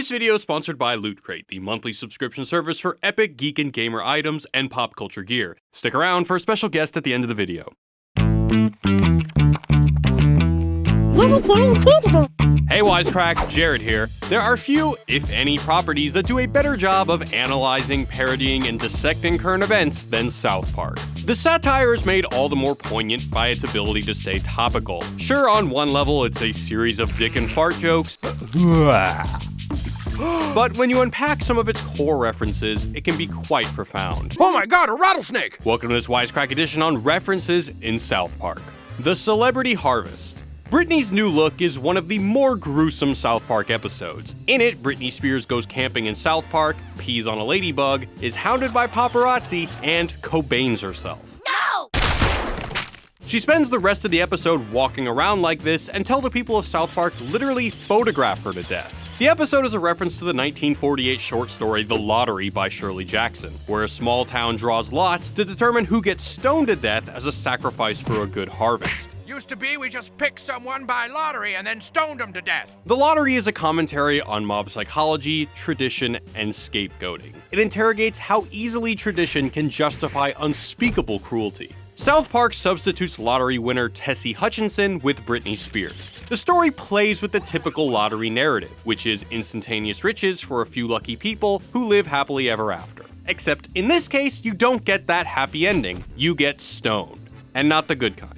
This video is sponsored by Loot Crate, the monthly subscription service for epic geek and gamer items and pop culture gear. Stick around for a special guest at the end of the video. Hey Wisecrack, Jared here. There are few, if any, properties that do a better job of analyzing, parodying, and dissecting current events than South Park. The satire is made all the more poignant by its ability to stay topical. Sure, on one level, it's a series of dick and fart jokes, but when you unpack some of its core references, it can be quite profound. Oh my god, a rattlesnake! Welcome to this Wisecrack Edition on references in South Park. The Celebrity Harvest. Britney's new look is one of the more gruesome South Park episodes. In it, Britney Spears goes camping in South Park, pees on a ladybug, is hounded by paparazzi, and Cobains herself. No! She spends the rest of the episode walking around like this until the people of South Park literally photograph her to death. The episode is a reference to the 1948 short story The Lottery by Shirley Jackson, where a small town draws lots to determine who gets stoned to death as a sacrifice for a good harvest. Used to be we just picked someone by lottery and then stoned them to death. The Lottery is a commentary on mob psychology, tradition, and scapegoating. It interrogates how easily tradition can justify unspeakable cruelty. South Park substitutes lottery winner Tessie Hutchinson with Britney Spears. The story plays with the typical lottery narrative, which is instantaneous riches for a few lucky people who live happily ever after. Except in this case, you don't get that happy ending, you get stoned. And not the good kind.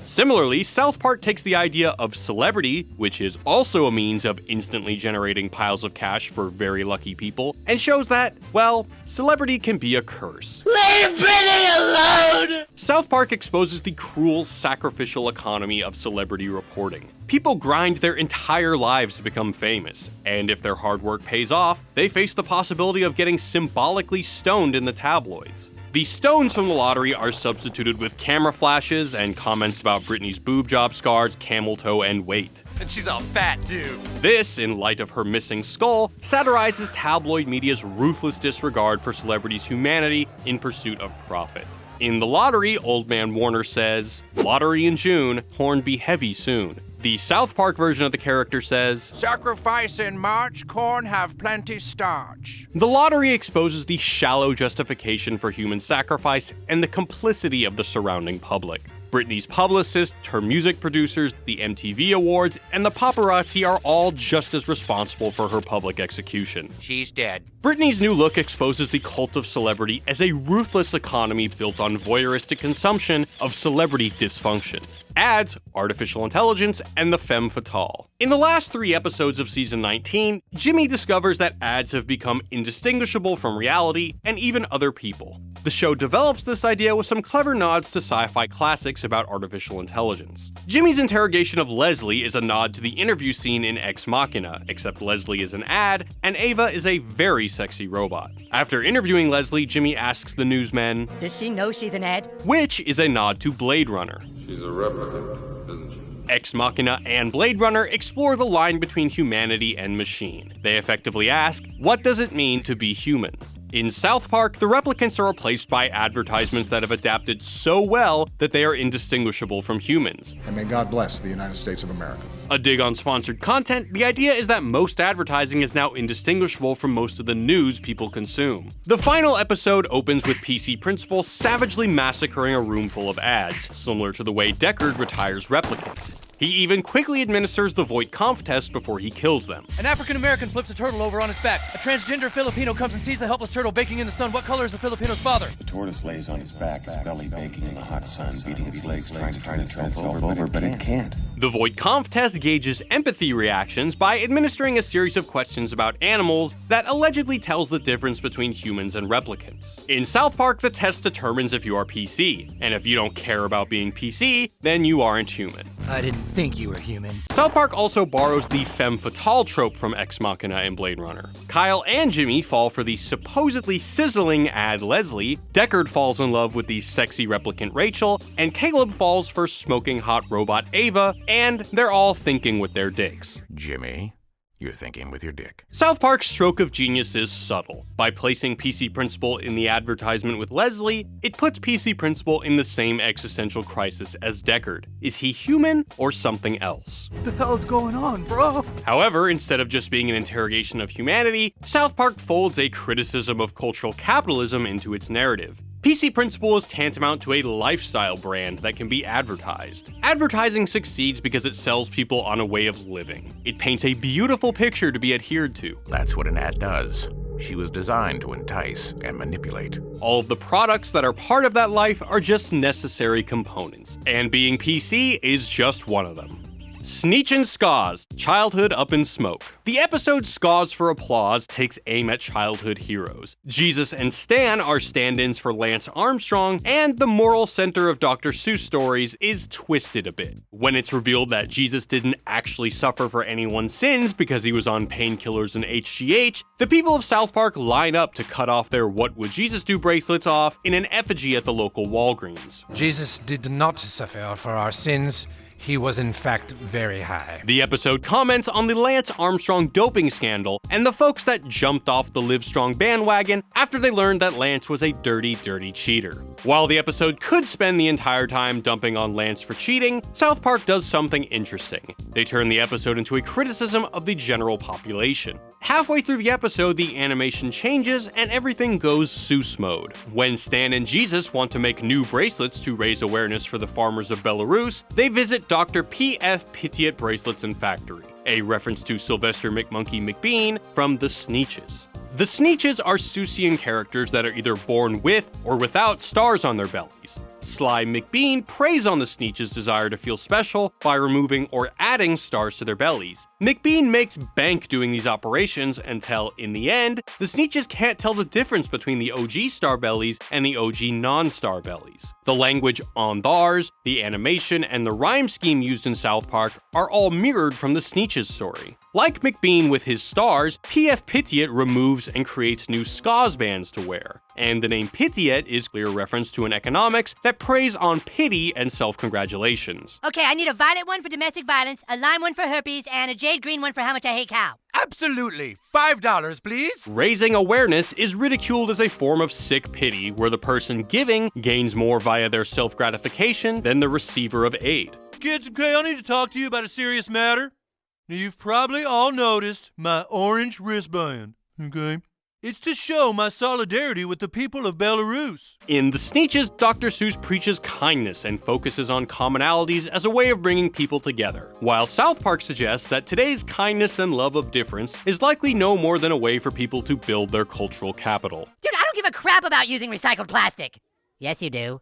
Similarly, South Park takes the idea of celebrity, which is also a means of instantly generating piles of cash for very lucky people, and shows that, well, celebrity can be a curse. Leave Britney alone! South Park exposes the cruel, sacrificial economy of celebrity reporting. People grind their entire lives to become famous, and if their hard work pays off, they face the possibility of getting symbolically stoned in the tabloids. The stones from the lottery are substituted with camera flashes and comments about Britney's boob job scars, camel toe, and weight. And she's all fat, too. This, in light of her missing skull, satirizes tabloid media's ruthless disregard for celebrities' humanity in pursuit of profit. In The Lottery, Old Man Warner says, "Lottery in June, horn be heavy soon." The South Park version of the character says, "Sacrifice in March, corn have plenty starch." The Lottery exposes the shallow justification for human sacrifice and the complicity of the surrounding public. Britney's publicist, her music producers, the MTV Awards, and the paparazzi are all just as responsible for her public execution. She's dead. Britney's new look exposes the cult of celebrity as a ruthless economy built on voyeuristic consumption of celebrity dysfunction. Ads, artificial intelligence, and the femme fatale. In the last 3 episodes of season 19, Jimmy discovers that ads have become indistinguishable from reality and even other people. The show develops this idea with some clever nods to sci-fi classics about artificial intelligence. Jimmy's interrogation of Leslie is a nod to the interview scene in Ex Machina, except Leslie is an ad, and Ava is a very sexy robot. After interviewing Leslie, Jimmy asks the newsmen, Does she know she's an ad? which is a nod to Blade Runner. She's a replicant, isn't she? Ex Machina and Blade Runner explore the line between humanity and machine. They effectively ask, what does it mean to be human? In South Park, the replicants are replaced by advertisements that have adapted so well that they are indistinguishable from humans. And may God bless the United States of America. A dig on sponsored content, the idea is that most advertising is now indistinguishable from most of the news people consume. The final episode opens with PC Principal savagely massacring a room full of ads, similar to the way Deckard retires replicants. He even quickly administers the Voight-Kampff test before he kills them. An African-American flips a turtle over on its back. A transgender Filipino comes and sees the helpless turtle baking in the sun. What color is the Filipino's father? The tortoise lays on its back, its belly baking in the hot sun, beating its legs, trying to turn itself over, but it can't. The Voight-Kampff test gauges empathy reactions by administering a series of questions about animals that allegedly tells the difference between humans and replicants. In South Park, the test determines if you are PC, and if you don't care about being PC, then you aren't human. I didn't think you were human. South Park also borrows the femme fatale trope from Ex Machina and Blade Runner. Kyle and Jimmy fall for the supposedly sizzling ad Leslie, Deckard falls in love with the sexy replicant Reichle, and Caleb falls for smoking hot robot Ava, and they're all thinking with their dicks. Jimmy, You're thinking with your dick. South Park's stroke of genius is subtle. By placing PC Principal in the advertisement with Leslie, it puts PC Principal in the same existential crisis as Deckard. Is he human or something else? What the hell's going on, bro? However, instead of just being an interrogation of humanity, South Park folds a criticism of cultural capitalism into its narrative. PC Principal is tantamount to a lifestyle brand that can be advertised. Advertising succeeds because it sells people on a way of living. It paints a beautiful picture to be adhered to. That's what an ad does. She was designed to entice and manipulate. All of the products that are part of that life are just necessary components, and being PC is just one of them. Sneetch and Skaws, Childhood Up in Smoke. The episode Skaws for Applause takes aim at childhood heroes. Jesus and Stan are stand-ins for Lance Armstrong, and the moral center of Dr. Seuss stories is twisted a bit. When it's revealed that Jesus didn't actually suffer for anyone's sins because he was on painkillers and HGH, the people of South Park line up to cut off their What Would Jesus Do bracelets off in an effigy at the local Walgreens. Jesus did not suffer for our sins. He was in fact very high. The episode comments on the Lance Armstrong doping scandal and the folks that jumped off the Livestrong bandwagon after they learned that Lance was a dirty, dirty cheater. While the episode could spend the entire time dumping on Lance for cheating, South Park does something interesting. They turn the episode into a criticism of the general population. Halfway through the episode, the animation changes and everything goes Seuss mode. When Stan and Jesus want to make new bracelets to raise awareness for the farmers of Belarus, they visit Dr. P.F. Pitiat Bracelets and Factory, a reference to Sylvester McMonkey McBean from The Sneetches. The Sneetches are Seussian characters that are either born with or without stars on their bellies. Sly McBean preys on the Sneetches' desire to feel special by removing or adding stars to their bellies. McBean makes bank doing these operations until, in the end, the Sneetches can't tell the difference between the OG star bellies and the OG non-star bellies. The language on thars, the animation, and the rhyme scheme used in South Park are all mirrored from the Sneetches story. Like McBean with his stars, P.F. Pitiat removes and creates new Skaws bands to wear. And the name Pitiat is clear reference to an economics that preys on pity and self-congratulations. Okay, I need a violet one for domestic violence, a lime one for herpes, and a jade green one for how much I hate cow. Absolutely. $5, please. Raising awareness is ridiculed as a form of sick pity where the person giving gains more via their self-gratification than the receiver of aid. Kids, okay, I need to talk to you about a serious matter. Now, you've probably all noticed my orange wristband, okay? It's to show my solidarity with the people of Belarus. In The Sneetches, Dr. Seuss preaches kindness and focuses on commonalities as a way of bringing people together, while South Park suggests that today's kindness and love of difference is likely no more than a way for people to build their cultural capital. Dude, I don't give a crap about using recycled plastic. Yes, you do.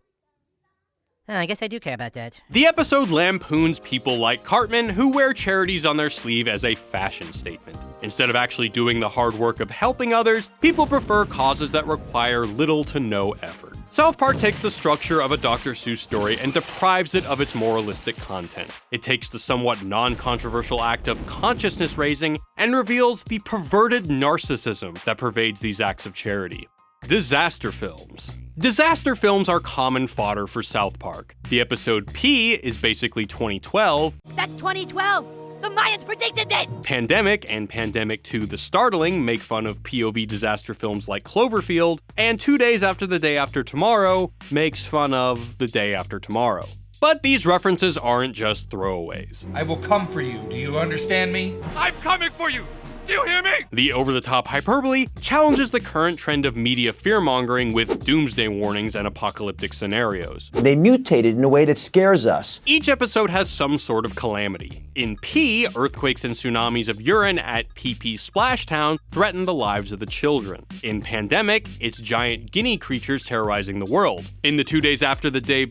Oh, I guess I do care about that. The episode lampoons people like Cartman who wear charities on their sleeve as a fashion statement. Instead of actually doing the hard work of helping others, people prefer causes that require little to no effort. South Park takes the structure of a Dr. Seuss story and deprives it of its moralistic content. It takes the somewhat non-controversial act of consciousness raising and reveals the perverted narcissism that pervades these acts of charity. Disaster films. Disaster films are common fodder for South Park. The episode P is basically 2012. That's 2012! The Mayans predicted this! Pandemic and Pandemic 2 The Startling make fun of POV disaster films like Cloverfield, and 2 Days After the Day After Tomorrow makes fun of The Day After Tomorrow. But these references aren't just throwaways. I will come for you. Do you understand me? I'm coming for you. Do you hear me? The over-the-top hyperbole challenges the current trend of media fear-mongering with doomsday warnings and apocalyptic scenarios. They mutated in a way that scares us. Each episode has some sort of calamity. In P, earthquakes and tsunamis of urine at PP Splashtown threaten the lives of the children. In Pandemic, it's giant guinea creatures terrorizing the world. In the 2 days after the day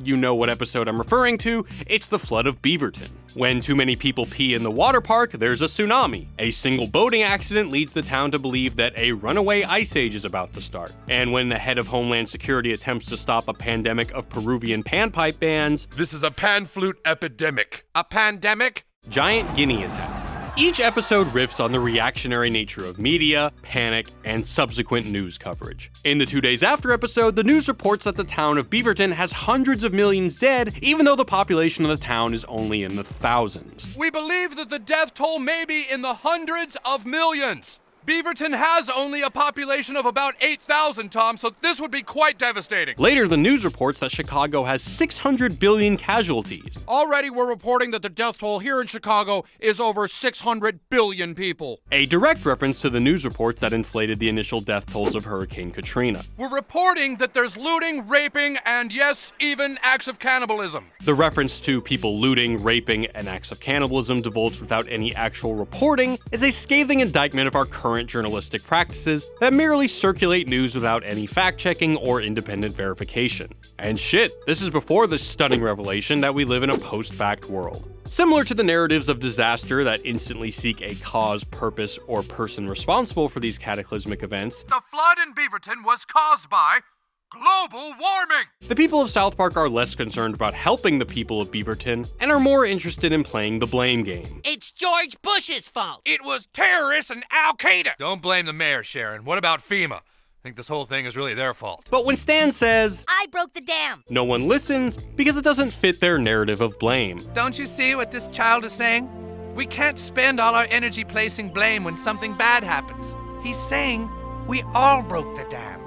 you know what episode I'm referring to, it's the flood of Beaverton. When too many people pee in the water park, there's a tsunami. A single boating accident leads the town to believe that a runaway ice age is about to start. And when the head of Homeland Security attempts to stop a pandemic of Peruvian panpipe bands, this is a pan flute epidemic. A pandemic? Giant guinea attack. Each episode riffs on the reactionary nature of media, panic, and subsequent news coverage. In the 2 days after episode, the news reports that the town of Beaverton has hundreds of millions dead, even though the population of the town is only in the thousands. We believe that the death toll may be in the hundreds of millions. Beaverton has only a population of about 8,000, Tom, so this would be quite devastating. Later, the news reports that Chicago has 600 billion casualties. Already we're reporting that the death toll here in Chicago is over 600 billion people. A direct reference to the news reports that inflated the initial death tolls of Hurricane Katrina. We're reporting that there's looting, raping, and yes, even acts of cannibalism. The reference to people looting, raping, and acts of cannibalism divulged without any actual reporting is a scathing indictment of our current journalistic practices that merely circulate news without any fact-checking or independent verification. And shit, this is before the stunning revelation that we live in a post-fact world. Similar to the narratives of disaster that instantly seek a cause, purpose, or person responsible for these cataclysmic events, the flood in Beaverton was caused by global warming! The people of South Park are less concerned about helping the people of Beaverton and are more interested in playing the blame game. It's George Bush's fault! It was terrorists and Al-Qaeda! Don't blame the mayor, Sharon. What about FEMA? I think this whole thing is really their fault. But when Stan says, I broke the dam, no one listens because it doesn't fit their narrative of blame. Don't you see what this child is saying? We can't spend all our energy placing blame when something bad happens. He's saying we all broke the dam.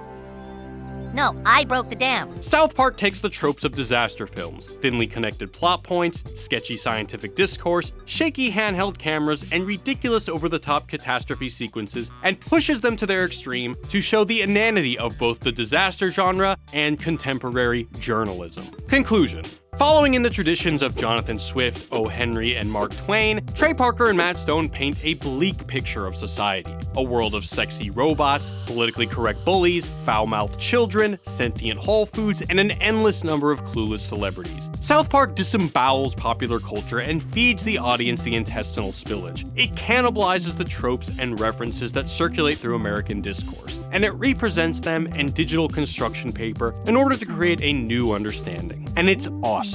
No, I broke the dam. South Park takes the tropes of disaster films, thinly connected plot points, sketchy scientific discourse, shaky handheld cameras, and ridiculous over-the-top catastrophe sequences, and pushes them to their extreme to show the inanity of both the disaster genre and contemporary journalism. Conclusion. Following in the traditions of Jonathan Swift, O. Henry, and Mark Twain, Trey Parker and Matt Stone paint a bleak picture of society. A world of sexy robots, politically correct bullies, foul-mouthed children, sentient Whole Foods, and an endless number of clueless celebrities. South Park disembowels popular culture and feeds the audience the intestinal spillage. It cannibalizes the tropes and references that circulate through American discourse, and it represents them in digital construction paper in order to create a new understanding. And it's awesome.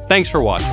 Thanks for watching.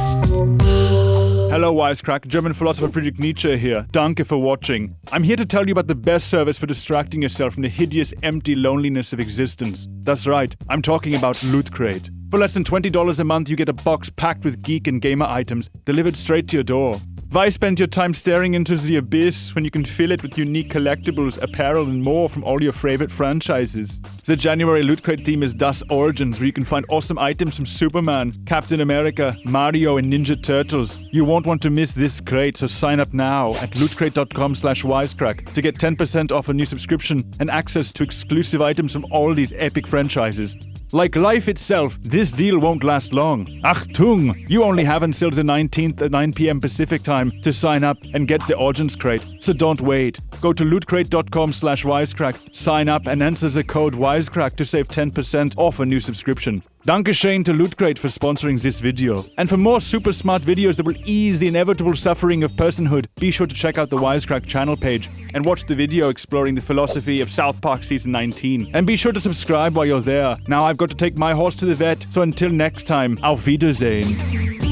Hello Wisecrack, German philosopher Friedrich Nietzsche here. Danke for watching. I'm here to tell you about the best service for distracting yourself from the hideous, empty loneliness of existence. That's right, I'm talking about Loot Crate. For less than $20 a month, you get a box packed with geek and gamer items delivered straight to your door. Why spend your time staring into the abyss when you can fill it with unique collectibles, apparel, and more from all your favorite franchises? The January Loot Crate theme is Das Origins, where you can find awesome items from Superman, Captain America, Mario, and Ninja Turtles. You won't want to miss this crate, so sign up now at lootcrate.com/wisecrack to get 10% off a new subscription and access to exclusive items from all these epic franchises. Like life itself, this deal won't last long. Achtung! You only have until the 19th at 9 p.m. Pacific time to sign up and get the Origins crate, so don't wait. Go to lootcrate.com/wisecrack, sign up and enter the code WISECRACK to save 10% off a new subscription. Dankeschön to Loot Crate for sponsoring this video. And for more super smart videos that will ease the inevitable suffering of personhood, be sure to check out the Wisecrack channel page and watch the video exploring the philosophy of South Park Season 19. And be sure to subscribe while you're there. Now I've got to take my horse to the vet, so until next time, auf Wiedersehen.